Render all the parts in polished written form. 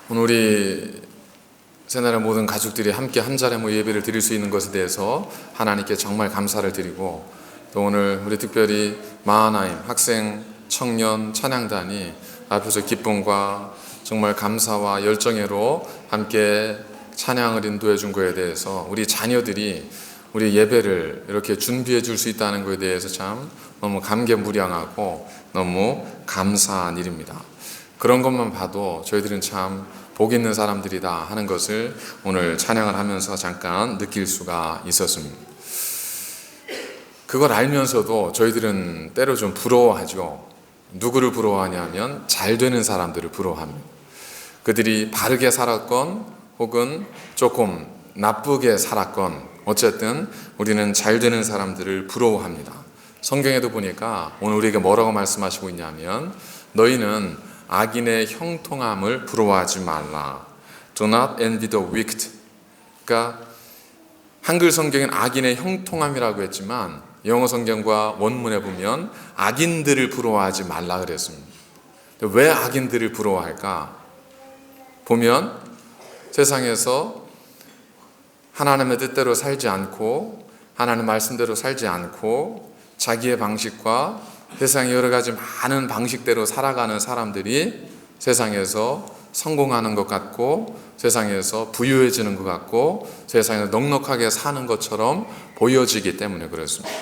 오늘 우리 새나라 모든 가족들이 함께 한 자리에 예배를 드릴 수 있는 것에 대해서 하나님께 정말 감사를 드리고, 또 오늘 우리 특별히 마하나임 학생 청년 찬양단이 앞에서 기쁨과 정말 감사와 열정으로 함께 찬양을 인도해 준 것에 대해서 우리 자녀들이 우리 예배를 이렇게 준비해 줄 수 있다는 것에 대해서 참 너무 감개무량하고 너무 감사한 일입니다. 그런 것만 봐도 저희들은 참 복 있는 사람들이다 하는 것을 오늘 찬양을 하면서 잠깐 느낄 수가 있었습니다. 그걸 알면서도 저희들은 때로 좀 부러워하죠. 누구를 부러워하냐면 잘 되는 사람들을 부러워합니다. 그들이 바르게 살았건 혹은 조금 나쁘게 살았건 어쨌든 우리는 잘 되는 사람들을 부러워합니다. 성경에도 보니까 오늘 우리에게 뭐라고 말씀하시고 있냐면, 너희는 악인의 형통함을 부러워하지 말라. Do not envy the wicked. 그러니까 한글 성경엔 악인의 형통함이라고 했지만 영어 성경과 원문에 보면 악인들을 부러워하지 말라 그랬습니다. 왜 악인들을 부러워할까? 보면 세상에서 하나님의 뜻대로 살지 않고 하나님 말씀대로 살지 않고 자기의 방식과 세상의 여러 가지 많은 방식대로 살아가는 사람들이 세상에서 성공하는 것 같고 세상에서 부유해지는 것 같고 세상에서 넉넉하게 사는 것처럼 보여지기 때문에 그렇습니다.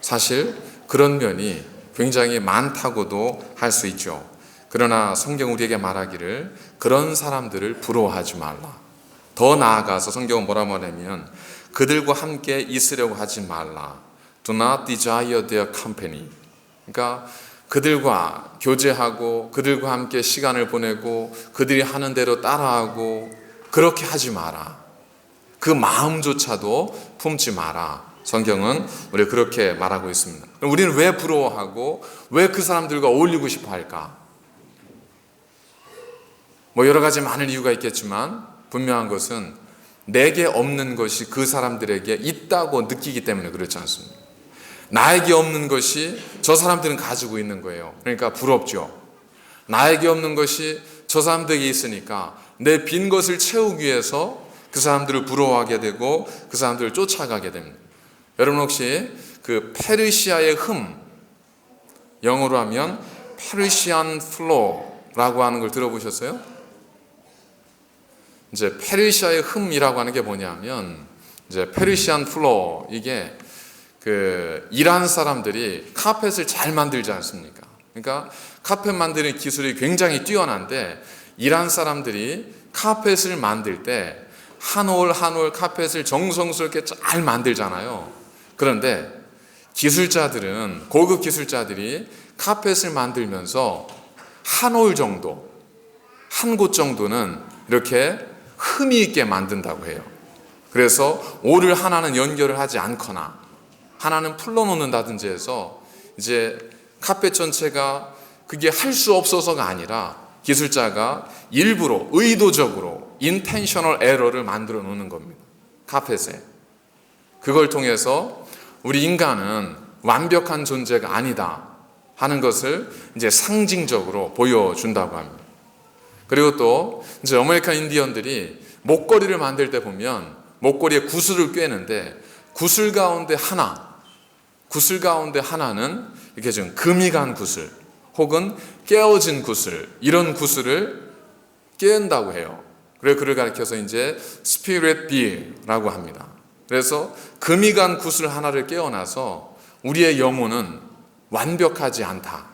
사실 그런 면이 굉장히 많다고도 할 수 있죠. 그러나 성경 우리에게 말하기를 그런 사람들을 부러워하지 말라. 더 나아가서 성경은 뭐라고 하냐면 그들과 함께 있으려고 하지 말라. Do not desire their company. 그러니까 그들과 교제하고 그들과 함께 시간을 보내고 그들이 하는 대로 따라하고 그렇게 하지 마라. 그 마음조차도 품지 마라. 성경은 우리 그렇게 말하고 있습니다. 우리는 왜 부러워하고 왜 그 사람들과 어울리고 싶어 할까? 여러 가지 많은 이유가 있겠지만 분명한 것은 내게 없는 것이 그 사람들에게 있다고 느끼기 때문에 그렇지 않습니다. 나에게 없는 것이 저 사람들은 가지고 있는 거예요. 그러니까 부럽죠. 나에게 없는 것이 저 사람들에게 있으니까 내 빈 것을 채우기 위해서 그 사람들을 부러워하게 되고 그 사람들을 쫓아가게 됩니다. 여러분 혹시 그 페르시아의 흠, 영어로 하면 페르시안 플로라고 하는 걸 들어보셨어요? 이제 페르시아의 흠이라고 하는 게 뭐냐면 이제 페르시안 플로, 이게 이란 사람들이 카펫을 잘 만들지 않습니까? 그러니까 카펫 만드는 기술이 굉장히 뛰어난데 이란 사람들이 카펫을 만들 때 한 올 한 올 카펫을 정성스럽게 잘 만들잖아요. 그런데 기술자들은, 고급 기술자들이 카펫을 만들면서 한 올 정도, 한 곳 정도는 이렇게 흠이 있게 만든다고 해요. 그래서 올을 하나는 연결을 하지 않거나 하나는 풀러놓는다든지 해서 이제 카펫 전체가 그게 할 수 없어서가 아니라 기술자가 일부러 의도적으로 intentional error를 만들어 놓는 겁니다. 카펫에. 그걸 통해서 우리 인간은 완벽한 존재가 아니다 하는 것을 이제 상징적으로 보여준다고 합니다. 그리고 또 이제 아메리칸 인디언들이 목걸이를 만들 때 보면 목걸이에 구슬을 꿰는데 구슬 가운데 하나는 이렇게 좀 금이 간 구슬 혹은 깨어진 구슬, 이런 구슬을 깨운다고 해요. 그래서 그를 가리켜서 이제 스피릿 비라고 합니다. 그래서 금이 간 구슬 하나를 깨어나서 우리의 영혼은 완벽하지 않다,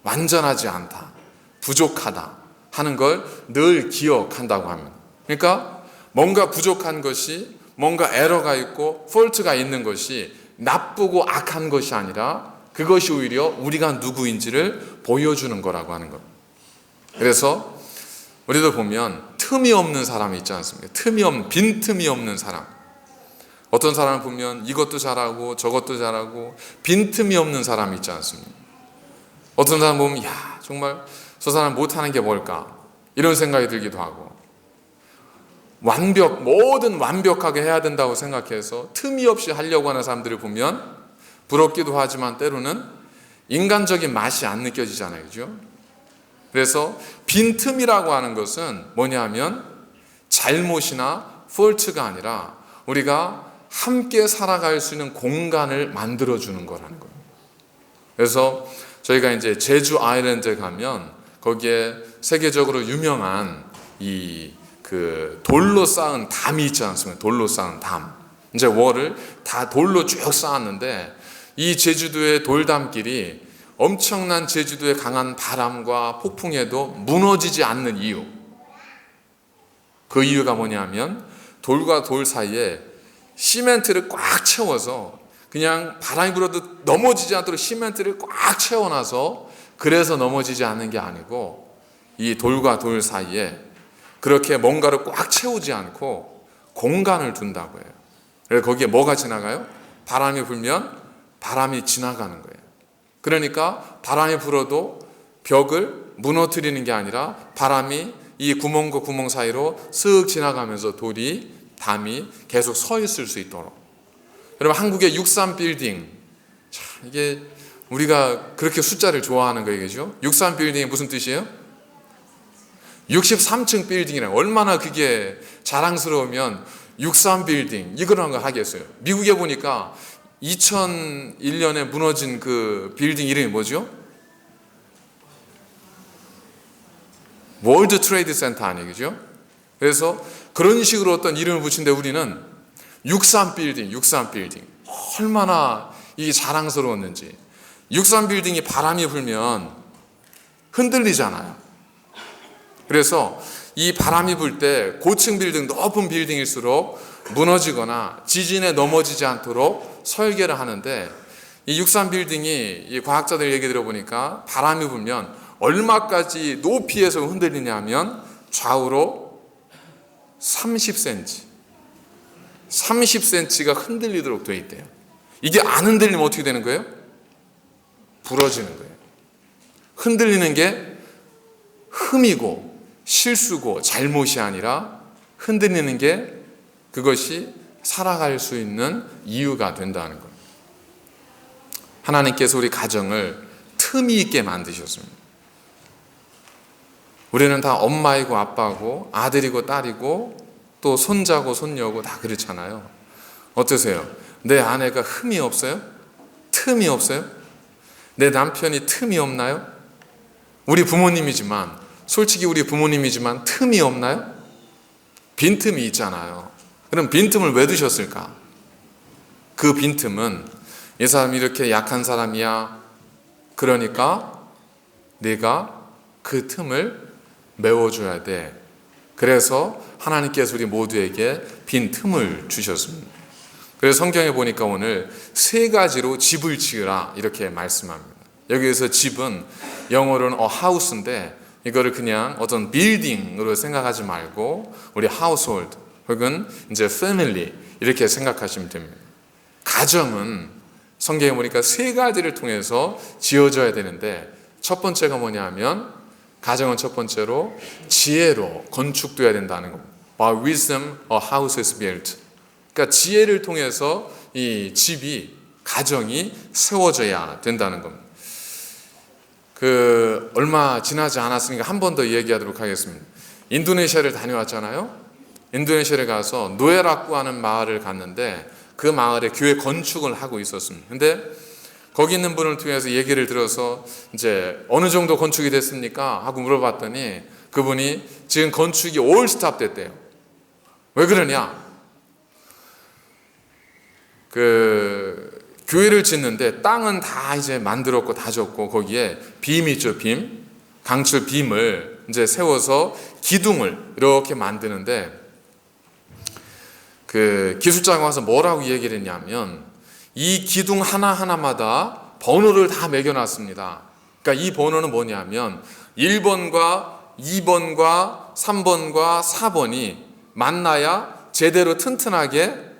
완전하지 않다, 부족하다 하는 걸 늘 기억한다고 합니다. 그러니까 뭔가 부족한 것이, 뭔가 에러가 있고 폴트가 있는 것이 나쁘고 악한 것이 아니라 그것이 오히려 우리가 누구인지를 보여주는 거라고 하는 겁니다. 그래서 우리도 보면 틈이 없는 사람이 있지 않습니까? 빈틈이 없는 사람. 어떤 사람을 보면 이것도 잘하고 저것도 잘하고 빈틈이 없는 사람이 있지 않습니까? 어떤 사람 보면 정말 저 사람 못하는 게 뭘까? 이런 생각이 들기도 하고, 뭐든 완벽하게 해야 된다고 생각해서 틈이 없이 하려고 하는 사람들을 보면 부럽기도 하지만 때로는 인간적인 맛이 안 느껴지잖아요. 그죠? 그래서 빈틈이라고 하는 것은 뭐냐면 잘못이나 폴트가 아니라 우리가 함께 살아갈 수 있는 공간을 만들어주는 거라는 거예요. 그래서 저희가 이제 제주 아일랜드에 가면 거기에 세계적으로 유명한 돌로 쌓은 담이 있지 않습니까? 돌로 쌓은 담. 이제 월을 다 돌로 쭉 쌓았는데 이 제주도의 돌담길이 엄청난 제주도의 강한 바람과 폭풍에도 무너지지 않는 이유. 그 이유가 뭐냐면 돌과 돌 사이에 시멘트를 꽉 채워서 그냥 바람이 불어도 넘어지지 않도록 시멘트를 꽉 채워놔서 그래서 넘어지지 않는 게 아니고 이 돌과 돌 사이에 그렇게 뭔가를 꽉 채우지 않고 공간을 둔다고 해요. 그래서 거기에 뭐가 지나가요? 바람이 불면 바람이 지나가는 거예요. 그러니까 바람이 불어도 벽을 무너뜨리는 게 아니라 바람이 이 구멍과 구멍 사이로 쓱 지나가면서 담이 계속 서 있을 수 있도록. 여러분, 한국의 63 빌딩, 이게 우리가 그렇게 숫자를 좋아하는 거예요, 그죠? 63 빌딩이 무슨 뜻이에요? 63층 빌딩이랑 얼마나 그게 자랑스러우면 63 빌딩 이거라는 걸 하겠어요. 미국에 보니까 2001년에 무너진 그 빌딩 이름이 뭐죠? 월드 트레이드 센터 아니에요, 그죠? 그래서 그런 식으로 어떤 이름을 붙인데 우리는 63 빌딩 얼마나 이게 자랑스러웠는지. 63 빌딩이 바람이 불면 흔들리잖아요. 그래서 이 바람이 불 때 고층 빌딩, 높은 빌딩일수록 무너지거나 지진에 넘어지지 않도록 설계를 하는데 이 63 빌딩이 이 과학자들 얘기 들어보니까 바람이 불면 얼마까지 높이에서 흔들리냐면 좌우로 30cm가 흔들리도록 되어 있대요. 이게 안 흔들리면 어떻게 되는 거예요? 부러지는 거예요. 흔들리는 게 흠이고 실수고 잘못이 아니라 흔들리는 게 그것이 살아갈 수 있는 이유가 된다는 거예요. 하나님께서 우리 가정을 틈이 있게 만드셨습니다. 우리는 다 엄마이고 아빠고 아들이고 딸이고 또 손자고 손녀고 다 그렇잖아요. 어떠세요? 내 아내가 흠이 없어요? 틈이 없어요? 내 남편이 틈이 없나요? 우리 부모님이지만 솔직히 우리 부모님이지만 틈이 없나요? 빈틈이 있잖아요. 그럼 빈틈을 왜 두셨을까? 그 빈틈은 이 사람이 이렇게 약한 사람이야. 그러니까 내가 그 틈을 메워줘야 돼. 그래서 하나님께서 우리 모두에게 빈 틈을 주셨습니다. 그래서 성경에 보니까 오늘 3가지로 집을 지으라 이렇게 말씀합니다. 여기에서 집은 영어로는 house인데 이거를 그냥 어떤 빌딩으로 생각하지 말고 우리 household 혹은 이제 family 이렇게 생각하시면 됩니다. 가정은 성경에 보니까 3가지를 통해서 지어져야 되는데 첫 번째가 뭐냐면 가정은 첫 번째로 지혜로 건축돼야 된다는 겁니다. By wisdom a house is built. 그러니까 지혜를 통해서 이 집이 가정이 세워져야 된다는 겁니다. 얼마 지나지 않았으니까 한 번 더 얘기하도록 하겠습니다. 인도네시아를 다녀왔잖아요. 인도네시아를 가서 누에라쿠 하는 마을을 갔는데 그 마을에 교회 건축을 하고 있었습니다. 근데 거기 있는 분을 통해서 얘기를 들어서 이제 어느 정도 건축이 됐습니까? 하고 물어봤더니 그분이 지금 건축이 올 스탑 됐대요. 왜 그러냐? 교회를 짓는데 땅은 다 이제 만들었고 다 줬고 거기에 빔이 있죠, 빔. 강철 빔을 이제 세워서 기둥을 이렇게 만드는데 기술자가 와서 뭐라고 얘기를 했냐면 이 기둥 하나하나마다 번호를 다 매겨놨습니다. 그러니까 이 번호는 뭐냐면 1번과 2번과 3번과 4번이 만나야 제대로 튼튼하게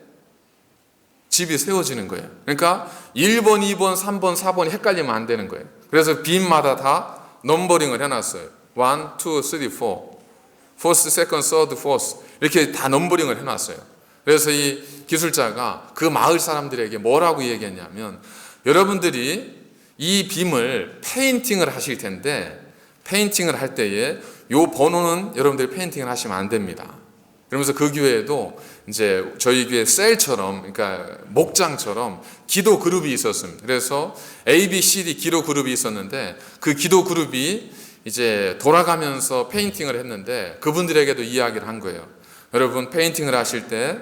집이 세워지는 거예요. 그러니까 1번, 2번, 3번, 4번이 헷갈리면 안 되는 거예요. 그래서 빔마다 다 넘버링을 해놨어요. 1, 2, 3, 4 First, second, third, fourth 이렇게 다 넘버링을 해놨어요. 그래서 이 기술자가 그 마을 사람들에게 뭐라고 얘기했냐면 여러분들이 이 빔을 페인팅을 하실 텐데 페인팅을 할 때에 요 번호는 여러분들이 페인팅을 하시면 안 됩니다. 그러면서 그 교회에도 이제 저희 교회 셀처럼, 그러니까 목장처럼 기도 그룹이 있었습니다. 그래서 A, B, C, D 기도 그룹이 있었는데 그 기도 그룹이 이제 돌아가면서 페인팅을 했는데 그분들에게도 이야기를 한 거예요. 여러분 페인팅을 하실 때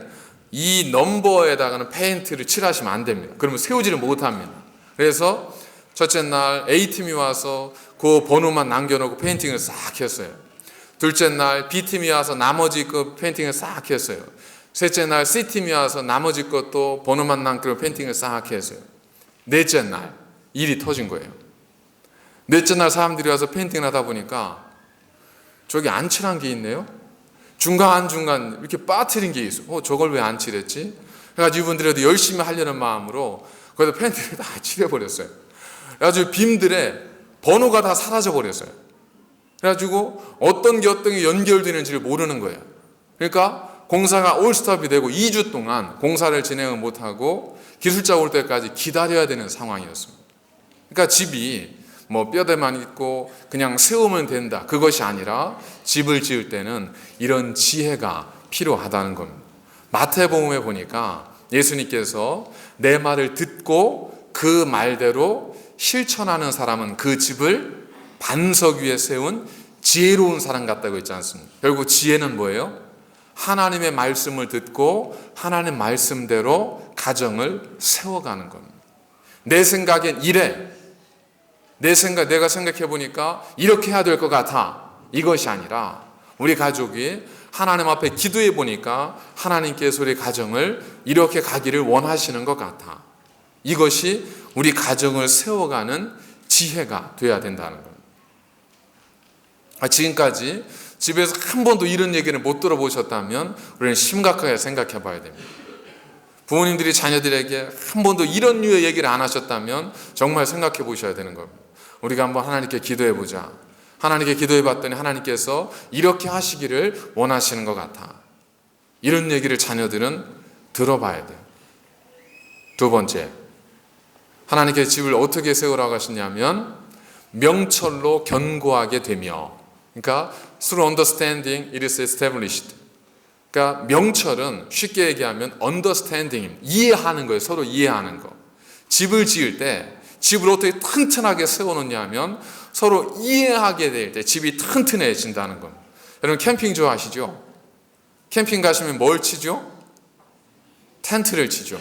이 넘버에다가는 페인트를 칠하시면 안 됩니다. 그러면 세우지를 못합니다. 그래서 첫째 날 A팀이 와서 그 번호만 남겨놓고 페인팅을 싹 했어요. 둘째 날 B팀이 와서 나머지 그 페인팅을 싹 했어요. 셋째 날 C팀이 와서 나머지 것도 번호만 남겨놓고 페인팅을 싹 했어요. 넷째 날 일이 터진 거예요. 넷째 날 사람들이 와서 페인팅을 하다 보니까 저기 안 칠한 게 있네요. 중간중간 이렇게 빠뜨린 게 있어. 저걸 왜 안 칠했지? 그래가지고 이분들에도 열심히 하려는 마음으로 거기다 페인팅을 다 칠해버렸어요. 그래가지고 빔들의 번호가 다 사라져버렸어요. 그래가지고 어떤 게 연결되는지를 모르는 거예요. 그러니까 공사가 올스톱이 되고 2주 동안 공사를 진행을 못하고 기술자 올 때까지 기다려야 되는 상황이었습니다. 그러니까 집이 뭐 뼈대만 있고 그냥 세우면 된다, 그것이 아니라 집을 지을 때는 이런 지혜가 필요하다는 겁니다. 마태복음에 보니까 예수님께서 내 말을 듣고 그 말대로 실천하는 사람은 그 집을 반석 위에 세운 지혜로운 사람 같다고 했지 않습니까? 결국 지혜는 뭐예요? 하나님의 말씀을 듣고 하나님 말씀대로 가정을 세워가는 겁니다. 내 생각엔 이래, 내가 생각해 보니까 이렇게 해야 될 것 같아, 이것이 아니라 우리 가족이 하나님 앞에 기도해 보니까 하나님께서 우리 가정을 이렇게 가기를 원하시는 것 같아, 이것이 우리 가정을 세워가는 지혜가 돼야 된다는 겁니다. 지금까지 집에서 한 번도 이런 얘기를 못 들어보셨다면 우리는 심각하게 생각해 봐야 됩니다. 부모님들이 자녀들에게 한 번도 이런 류의 얘기를 안 하셨다면 정말 생각해 보셔야 되는 겁니다. 우리가 한번 하나님께 기도해 보자. 하나님께 기도해 봤더니 하나님께서 이렇게 하시기를 원하시는 것 같아, 이런 얘기를 자녀들은 들어봐야 돼요. 두 번째, 하나님께서 집을 어떻게 세우라고 하시냐면 명철로 견고하게 되며, 그러니까 through understanding it is established. 그러니까 명철은 쉽게 얘기하면 understanding, 이해하는 거예요. 서로 이해하는 거. 집을 지을 때 집을 어떻게 튼튼하게 세워놓냐 하면 서로 이해하게 될 때 집이 튼튼해진다는 겁니다. 여러분 캠핑 좋아하시죠? 캠핑 가시면 뭘 치죠? 텐트를 치죠.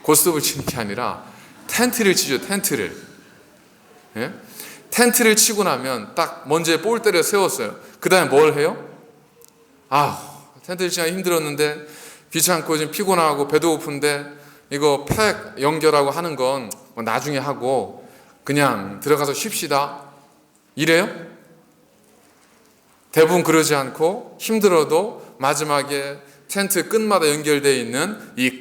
고스톱을 치는 게 아니라 텐트를 치죠. 텐트를. 예? 텐트를 치고 나면 딱 먼저 볼대를 세웠어요. 그 다음에 뭘 해요? 텐트를 치기가 힘들었는데 귀찮고 지금 피곤하고 배도 고픈데 이거 팩 연결하고 하는 건 나중에 하고 그냥 들어가서 쉽시다, 이래요? 대부분 그러지 않고 힘들어도 마지막에 텐트 끝마다 연결되어 있는 이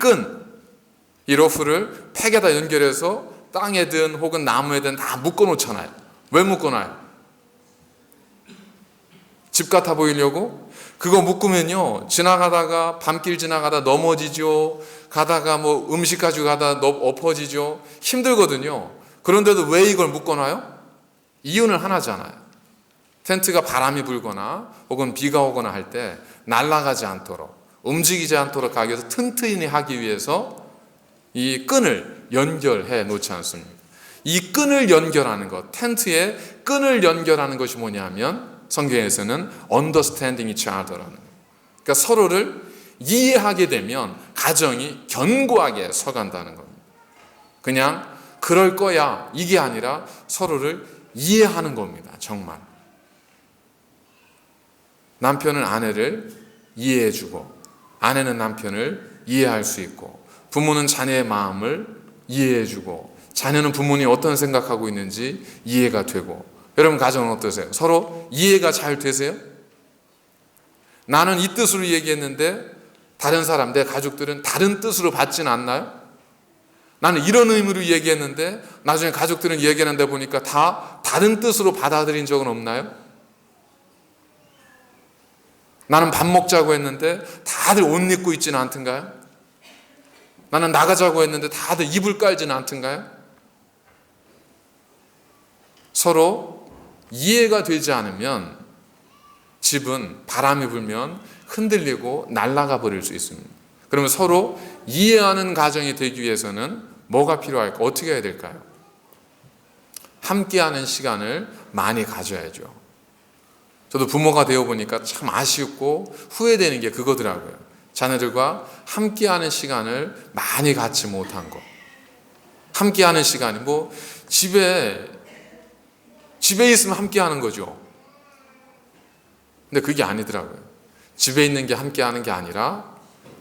러프를 팩에다 연결해서 땅에든 혹은 나무에든 다 묶어놓잖아요. 왜 묶어놔요? 집 같아 보이려고? 그거 묶으면요, 지나가다가 밤길 지나가다 넘어지죠. 가다가 뭐 음식 가지고 가다 엎어지죠. 힘들거든요. 그런데도 왜 이걸 묶어놔요? 이유는 하나잖아요. 텐트가 바람이 불거나 혹은 비가 오거나 할 때 날아가지 않도록, 움직이지 않도록 하기 위해서, 튼튼히 하기 위해서 이 끈을 연결해 놓지 않습니까? 이 끈을 연결하는 것, 텐트에 끈을 연결하는 것이 뭐냐면 성경에서는 understanding each other라는 거예요. 그러니까 서로를 이해하게 되면 가정이 견고하게 서간다는 겁니다. 그냥 그럴 거야 이게 아니라 서로를 이해하는 겁니다. 정말 남편은 아내를 이해해주고 아내는 남편을 이해할 수 있고, 부모는 자녀의 마음을 이해해주고 자녀는 부모님이 어떤 생각하고 있는지 이해가 되고. 여러분 가정은 어떠세요? 서로 이해가 잘 되세요? 나는 이 뜻으로 얘기했는데 다른 사람, 내 가족들은 다른 뜻으로 받지는 않나요? 나는 이런 의미로 얘기했는데 나중에 가족들은 얘기하는데 보니까 다 다른 뜻으로 받아들인 적은 없나요? 나는 밥 먹자고 했는데 다들 옷 입고 있지는 않던가요? 나는 나가자고 했는데 다들 이불 깔지는 않던가요? 서로 이해가 되지 않으면 집은 바람이 불면 흔들리고 날아가 버릴 수 있습니다. 그러면 서로 이해하는 가정이 되기 위해서는 뭐가 필요할까? 어떻게 해야 될까요? 함께하는 시간을 많이 가져야죠. 저도 부모가 되어 보니까 참 아쉽고 후회되는 게 그거더라고요. 자녀들과 함께하는 시간을 많이 갖지 못한 거. 함께하는 시간이 집에 있으면 함께하는 거죠. 근데 그게 아니더라고요. 집에 있는 게 함께하는 게 아니라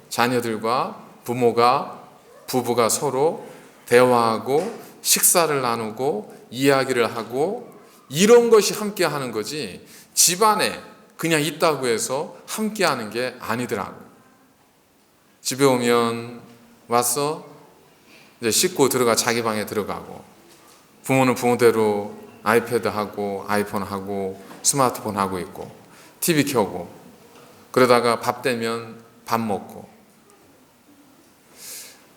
자녀들과 부부가 서로 대화하고 식사를 나누고 이야기를 하고 이런 것이 함께하는 거지, 집안에 그냥 있다고 해서 함께하는 게 아니더라고요. 집에 오면 와서 이제 씻고 들어가 자기 방에 들어가고, 부모는 부모대로 아이패드 하고 아이폰 하고 스마트폰 하고 있고 TV 켜고, 그러다가 밥 되면 밥 먹고.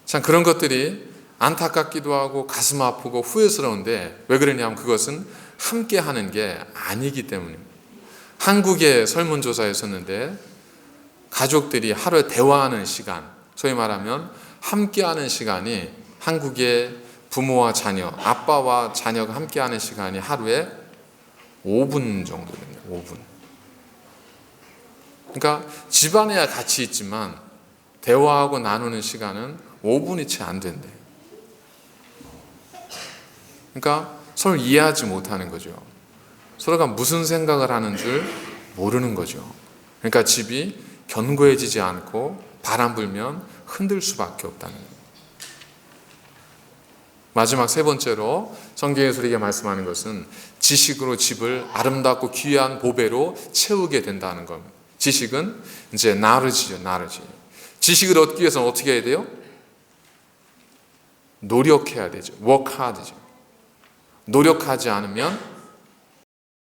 참 그런 것들이 안타깝기도 하고 가슴 아프고 후회스러운데, 왜 그러냐면 그것은 함께 하는 게 아니기 때문입니다. 한국의 설문조사였었는데 가족들이 하루에 대화하는 시간, 소위 말하면 함께하는 시간이, 한국의 부모와 자녀, 아빠와 자녀가 함께하는 시간이 하루에 5분 정도 됩니다. 5분. 그러니까 집안에야 같이 있지만 대화하고 나누는 시간은 5분이 채 안 된대요. 그러니까 서로 이해하지 못하는 거죠. 서로가 무슨 생각을 하는 줄 모르는 거죠. 그러니까 집이 견고해지지 않고 바람 불면 흔들 수밖에 없다는 거예요. 마지막 세 번째로 성경에서 우리에게 말씀하는 것은 지식으로 집을 아름답고 귀한 보배로 채우게 된다는 겁니다. 지식은 이제 나르지죠. 지식을 얻기 위해서는 어떻게 해야 돼요? 노력해야 되죠. work hard죠. 노력하지 않으면